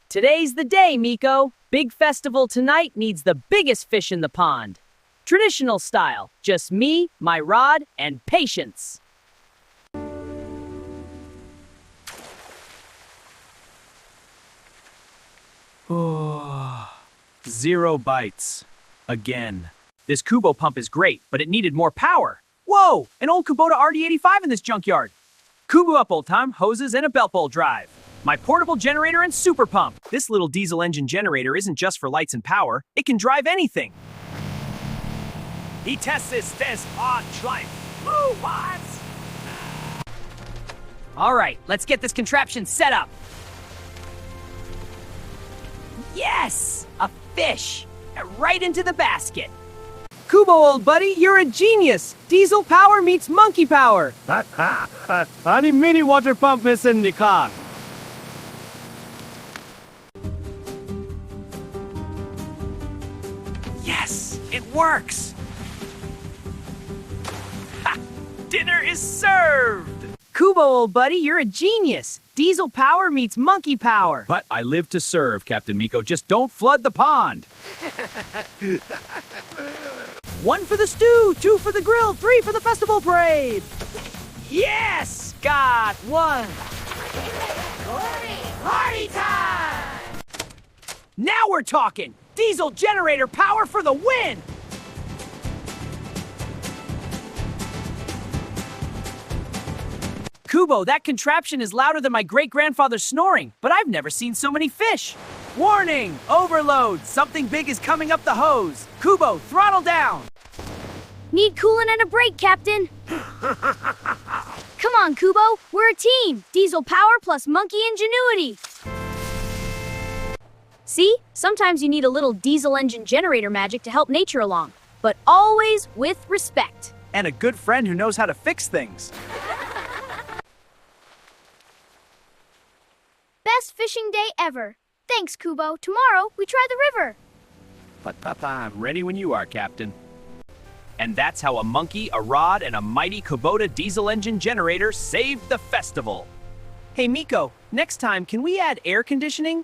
Today's the day, Miko. Big festival tonight needs the biggest fish in the pond. Traditional style, just me, my rod, and patience. Oh, 0 bites. Again. This Kubo pump is great, but it needed more power. Whoa! An old Kubota RD 85 in this junkyard. Kubo up old time, hoses, and a belt bowl drive. My portable generator and super pump. This little diesel engine generator isn't just for lights and power, it can drive anything. He tests his test on life. Blue bots! Alright, let's get this contraption set up. Yes! A fish! Right into the basket. Kubo, old buddy, you're a genius! Diesel power meets monkey power! Any mini water pump is in the car. Yes, it works! Ha! Dinner is served! Kubo, old buddy, you're a genius! Diesel power meets monkey power. But I live to serve, Captain Miko. Just don't flood the pond. 1 for the stew, 2 for the grill, 3 for the festival parade. Yes! Got one! Party time! Now we're talking! Diesel generator power for the win! Kubo, that contraption is louder than my great-grandfather's snoring, but I've never seen so many fish. Warning! Overload! Something big is coming up the hose. Kubo, throttle down! Need coolant and a brake, Captain. Come on, Kubo. We're a team. Diesel power plus monkey ingenuity. See? Sometimes you need a little diesel engine generator magic to help nature along, but always with respect. And a good friend who knows how to fix things. Best fishing day ever. Thanks, Kubo. Tomorrow, we try the river. But I'm ready when you are, Captain. And that's how a monkey, a rod, and a mighty Kubota diesel engine generator saved the festival. Hey, Miko, next time, can we add air conditioning?